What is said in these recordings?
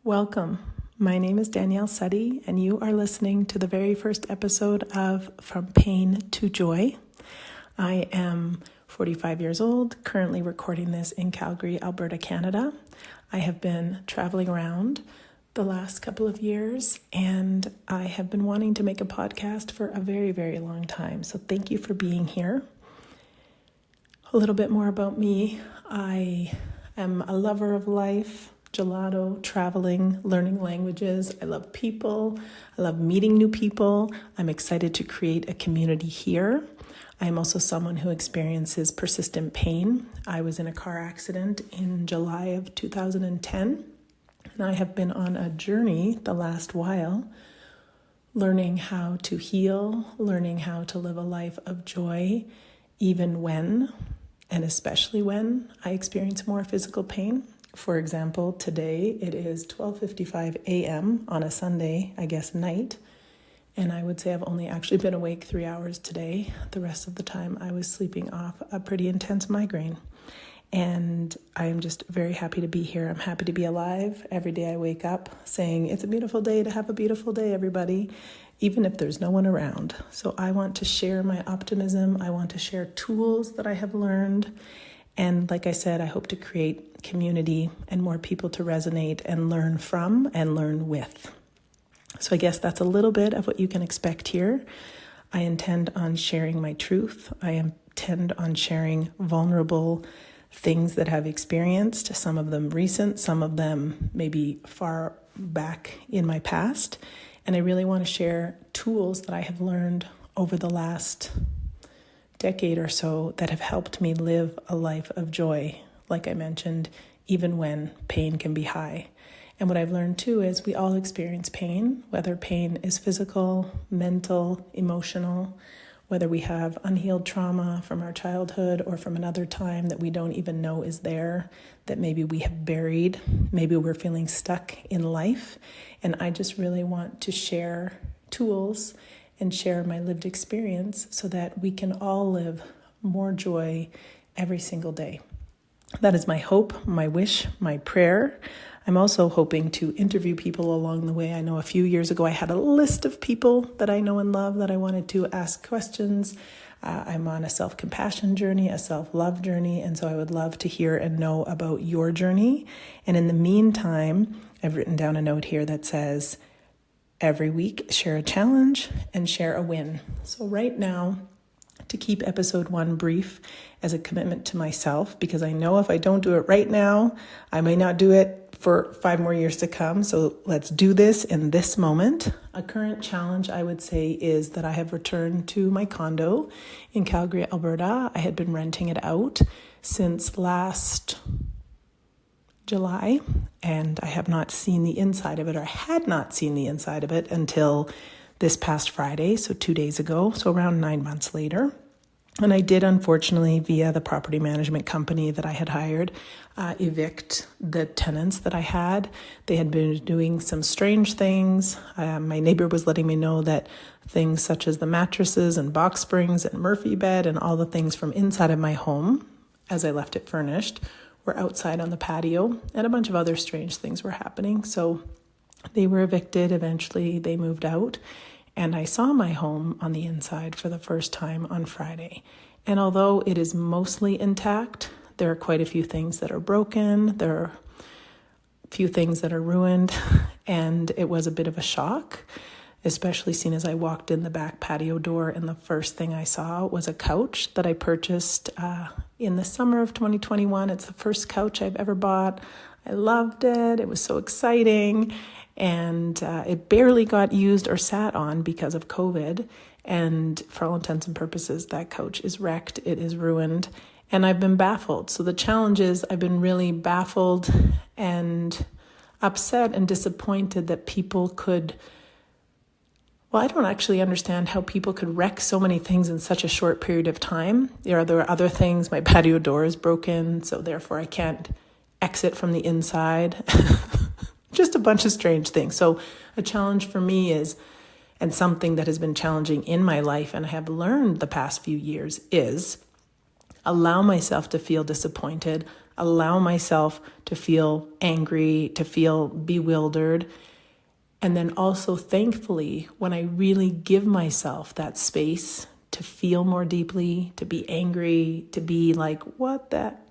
Welcome. My name is Danielle Suddy, and you are listening to the very first episode of From Pain to Joy. I am 45 years old, currently recording this in Calgary, Alberta, Canada. I have been traveling around the last couple of years, and I have been wanting to make a podcast for a very, very long time. So thank you for being here. A little bit more about me. I am a lover of life, gelato, traveling, learning languages. I love people. I love meeting new people. I'm excited to create a community here. I'm also someone who experiences persistent pain. I was in a car accident in July of 2010, and I have been on a journey the last while, learning how to heal, learning how to live a life of joy, even when, and especially when, I experience more physical pain. For example, today it is 12:55 a.m. on a Sunday, I guess night, and I would say I've only actually been awake 3 hours today. The rest of the time I was sleeping off a pretty intense migraine, and I am just very happy to be here. I'm happy to be alive. Every day I wake up saying, it's a beautiful day to have a beautiful day, everybody, even if there's no one around. So I want to share my optimism. I want to share tools that I have learned. And like I said, I hope to create community and more people to resonate and learn from and learn with. So I guess that's a little bit of what you can expect here. I intend on sharing my truth. I intend on sharing vulnerable things that I've experienced, some of them recent, some of them maybe far back in my past. And I really want to share tools that I have learned over the last decade or so that have helped me live a life of joy, like I mentioned, even when pain can be high. And what I've learned too is we all experience pain, whether pain is physical, mental, emotional, whether we have unhealed trauma from our childhood or from another time that we don't even know is there, that maybe we have buried, maybe we're feeling stuck in life. And I just really want to share tools and share my lived experience so that we can all live more joy every single day. That is my hope, my wish, my prayer. I'm also hoping to interview people along the way. I know a few years ago I had a list of people that I know and love that I wanted to ask questions. I'm on a self-compassion journey, a self-love journey, and so I would love to hear and know about your journey. And in the meantime, I've written down a note here that says, every week, share a challenge and share a win. So right now, to keep episode 1 brief as a commitment to myself, because I know if I don't do it right now, I may not do it for 5 more years to come. So let's do this in this moment. A current challenge, I would say, is that I have returned to my condo in Calgary, Alberta. I had been renting it out since last July, and I have not seen the inside of it, or had not seen the inside of it until this past Friday, so 2 days ago, so around 9 months later. And I did, unfortunately, via the property management company that I had hired, evict the tenants that I had. They had been doing some strange things. My neighbor was letting me know that things such as the mattresses and box springs and Murphy bed and all the things from inside of my home, as I left it furnished, were outside on the patio, and a bunch of other strange things were happening. So they were evicted. Eventually they moved out, and I saw my home on the inside for the first time on Friday. And although it is mostly intact, there are quite a few things that are broken. There are a few things that are ruined, and it was a bit of a shock, especially seen as I walked in the back patio door, and the first thing I saw was a couch that I purchased in the summer of 2021. It's the first couch I've ever bought. I loved it. It was so exciting, and it barely got used or sat on because of COVID. And for all intents and purposes, that couch is wrecked. It is ruined, and I've been baffled. So the challenge is I've been really baffled and upset and disappointed that people could. Well, I don't actually understand how people could wreck so many things in such a short period of time. There are other things. My patio door is broken, so therefore I can't exit from the inside. Just a bunch of strange things. So a challenge for me is, and something that has been challenging in my life and I have learned the past few years, is allow myself to feel disappointed, allow myself to feel angry, to feel bewildered. And then also, thankfully, when I really give myself that space to feel more deeply, to be angry, to be like, what that?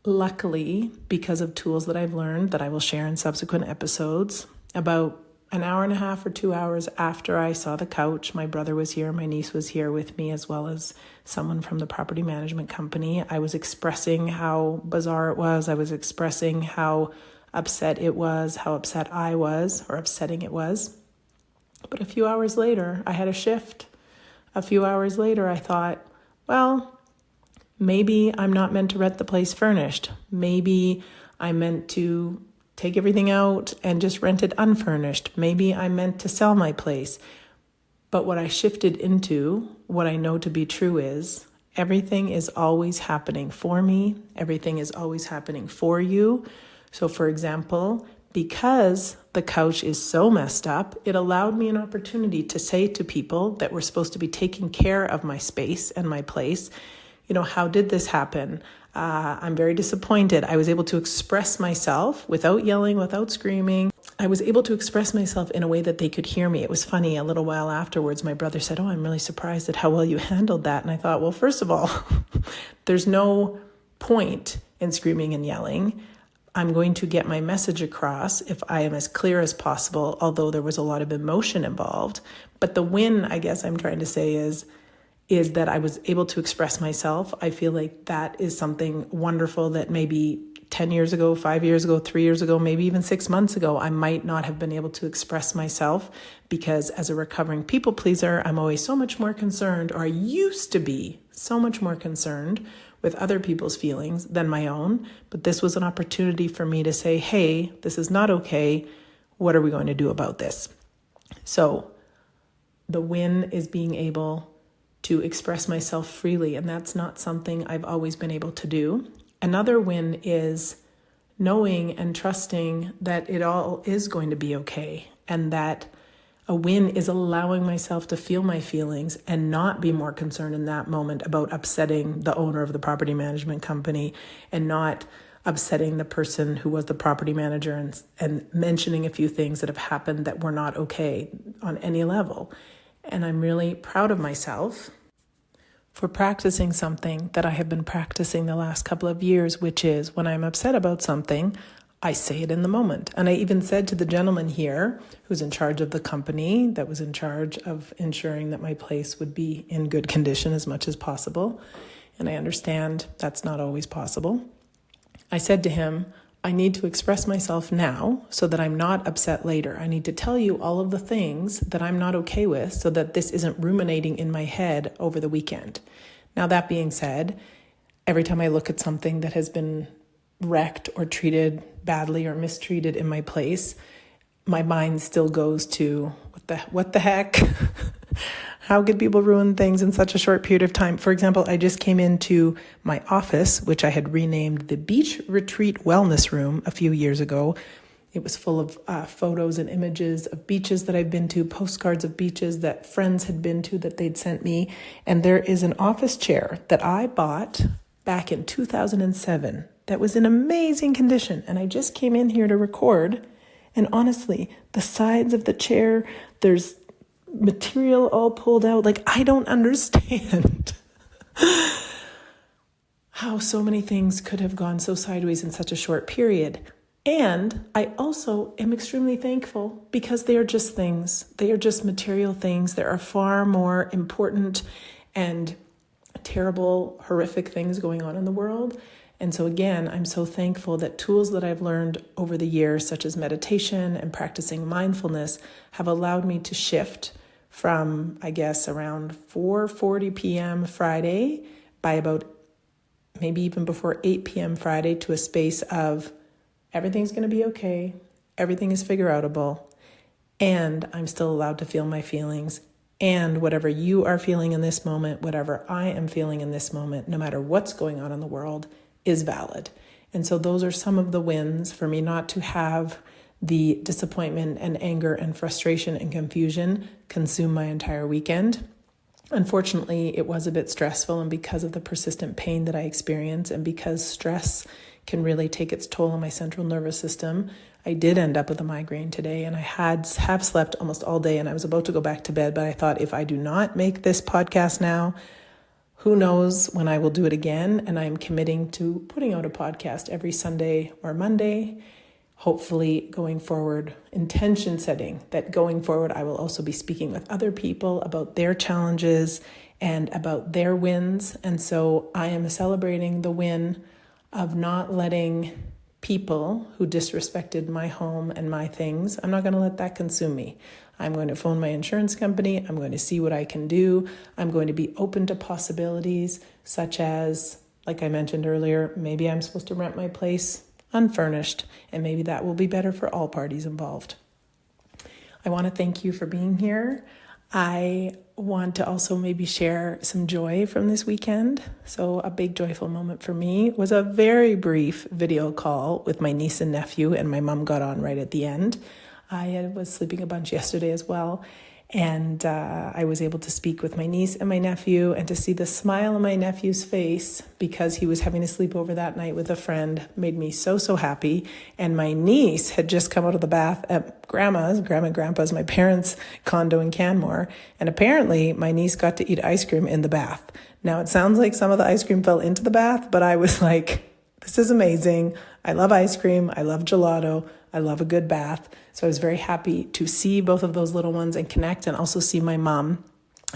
Luckily, because of tools that I've learned that I will share in subsequent episodes, about an hour and a half or 2 hours after I saw the couch, my brother was here, my niece was here with me, as well as someone from the property management company. I was expressing how bizarre it was. I was expressing how upset it was, how upset I was, or upsetting it was. But a few hours later, I had a shift. A few hours later, I thought, well, maybe I'm not meant to rent the place furnished. Maybe I'm meant to take everything out and just rent it unfurnished. Maybe I'm meant to sell my place. But what I shifted into, what I know to be true is, everything is always happening for me. Everything is always happening for you. So for example, because the couch is so messed up, it allowed me an opportunity to say to people that were supposed to be taking care of my space and my place, how did this happen? I'm very disappointed. I was able to express myself without yelling, without screaming. I was able to express myself in a way that they could hear me. It was funny. A little while afterwards, my brother said, I'm really surprised at how well you handled that. And I thought, well, first of all, there's no point in screaming and yelling. I'm going to get my message across if I am as clear as possible, although there was a lot of emotion involved. But the win, I guess I'm trying to say is that I was able to express myself. I feel like that is something wonderful that maybe 10 years ago, 5 years ago, 3 years ago, maybe even 6 months ago, I might not have been able to express myself, because as a recovering people pleaser, I'm always so much more concerned, or I used to be so much more concerned with other people's feelings than my own. But this was an opportunity for me to say, hey, this is not okay. What are we going to do about this? So the win is being able to express myself freely, and that's not something I've always been able to do. Another win is knowing and trusting that it all is going to be okay, and that a win is allowing myself to feel my feelings and not be more concerned in that moment about upsetting the owner of the property management company, and not upsetting the person who was the property manager and mentioning a few things that have happened that were not okay on any level. And I'm really proud of myself for practicing something that I have been practicing the last couple of years, which is when I'm upset about something, I say it in the moment. And I even said to the gentleman here who's in charge of the company that was in charge of ensuring that my place would be in good condition as much as possible, and I understand that's not always possible, I said to him, I need to express myself now so that I'm not upset later. I need to tell you all of the things that I'm not okay with so that this isn't ruminating in my head over the weekend. Now, that being said, every time I look at something that has been wrecked or treated badly or mistreated in my place, my mind still goes to, what the heck? How could people ruin things in such a short period of time? For example, I just came into my office, which I had renamed the Beach Retreat Wellness Room a few years ago. It was full of photos and images of beaches that I've been to, postcards of beaches that friends had been to that they'd sent me. And there is an office chair that I bought back in 2007 that was in amazing condition. And I just came in here to record. And honestly, the sides of the chair, there's material all pulled out. Like, I don't understand how so many things could have gone so sideways in such a short period. And I also am extremely thankful because they are just things. They are just material things. There are far more important and terrible, horrific things going on in the world. And so again, I'm so thankful that tools that I've learned over the years, such as meditation and practicing mindfulness, have allowed me to shift from, I guess, around 4:40 p.m. Friday by about maybe even before 8 p.m. Friday to a space of everything's going to be okay, everything is figure-outable, and I'm still allowed to feel my feelings. And whatever you are feeling in this moment, whatever I am feeling in this moment, no matter what's going on in the world, is valid. And so those are some of the wins for me, not to have the disappointment and anger and frustration and confusion consume my entire weekend. Unfortunately, it was a bit stressful, and because of the persistent pain that I experience and because stress can really take its toll on my central nervous system, I did end up with a migraine today, and I have slept almost all day, and I was about to go back to bed, but I thought if I do not make this podcast now, who knows when I will do it again. And I'm committing to putting out a podcast every Sunday or Monday. Hopefully going forward, intention setting that going forward, I will also be speaking with other people about their challenges and about their wins. And so I am celebrating the win of not letting people who disrespected my home and my things, I'm not going to let that consume me. I'm going to phone my insurance company. I'm going to see what I can do. I'm going to be open to possibilities such as, like I mentioned earlier, maybe I'm supposed to rent my place unfurnished, and maybe that will be better for all parties involved. I want to thank you for being here. I want to also maybe share some joy from this weekend. So a big joyful moment for me was a very brief video call with my niece and nephew, and my mom got on right at the end. I was sleeping a bunch yesterday as well, and I was able to speak with my niece and my nephew, and to see the smile on my nephew's face because he was having a sleepover that night with a friend made me so happy. And my niece had just come out of the bath at Grandma and Grandpa's, my parents' condo in Canmore, and apparently my niece got to eat ice cream in the bath. Now it sounds like some of the ice cream fell into the bath, but I was like, this is amazing. I love ice cream. I love gelato. I love a good bath. So I was very happy to see both of those little ones and connect, and also see my mom,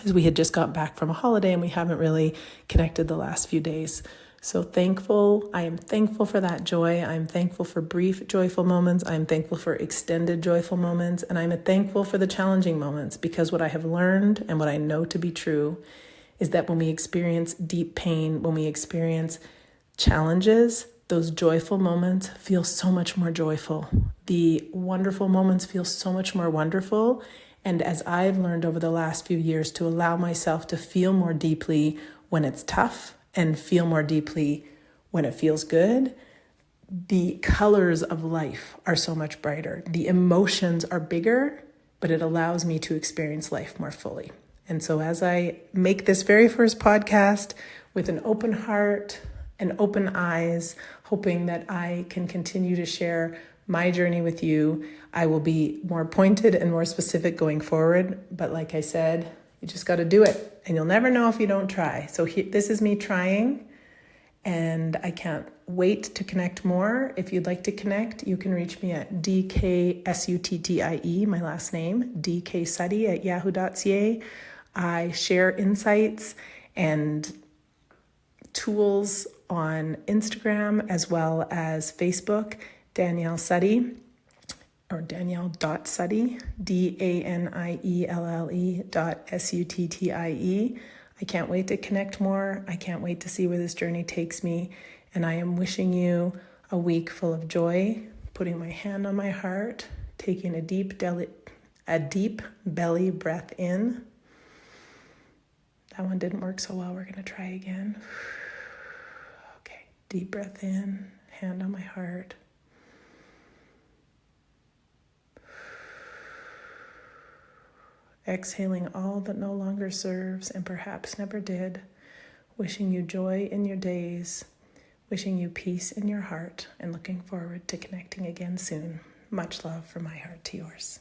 as we had just got back from a holiday and we haven't really connected the last few days. So thankful. I am thankful for that joy. I'm thankful for brief joyful moments. I'm thankful for extended joyful moments. And I'm thankful for the challenging moments, because what I have learned and what I know to be true is that when we experience deep pain, when we experience challenges, those joyful moments feel so much more joyful. The wonderful moments feel so much more wonderful. And as I've learned over the last few years to allow myself to feel more deeply when it's tough and feel more deeply when it feels good, the colors of life are so much brighter. The emotions are bigger, but it allows me to experience life more fully. And so as I make this very first podcast with an open heart and open eyes, hoping that I can continue to share my journey with you, I will be more pointed and more specific going forward. But like I said, you just got to do it, and you'll never know if you don't try. So this is me trying, and I can't wait to connect more. If you'd like to connect, you can reach me at DKSUTTIE, my last name, dksuttie@yahoo.ca. I share insights and tools on Instagram as well as Facebook, Danielle Suttie, or Danielle.Suttie, DANIELLE.SUTTIE. I can't wait to connect more. I can't wait to see where this journey takes me. And I am wishing you a week full of joy, putting my hand on my heart, taking a deep belly breath in. That one didn't work so well. We're going to try again. Okay, deep breath in, hand on my heart. Exhaling all that no longer serves and perhaps never did. Wishing you joy in your days. Wishing you peace in your heart, and looking forward to connecting again soon. Much love from my heart to yours.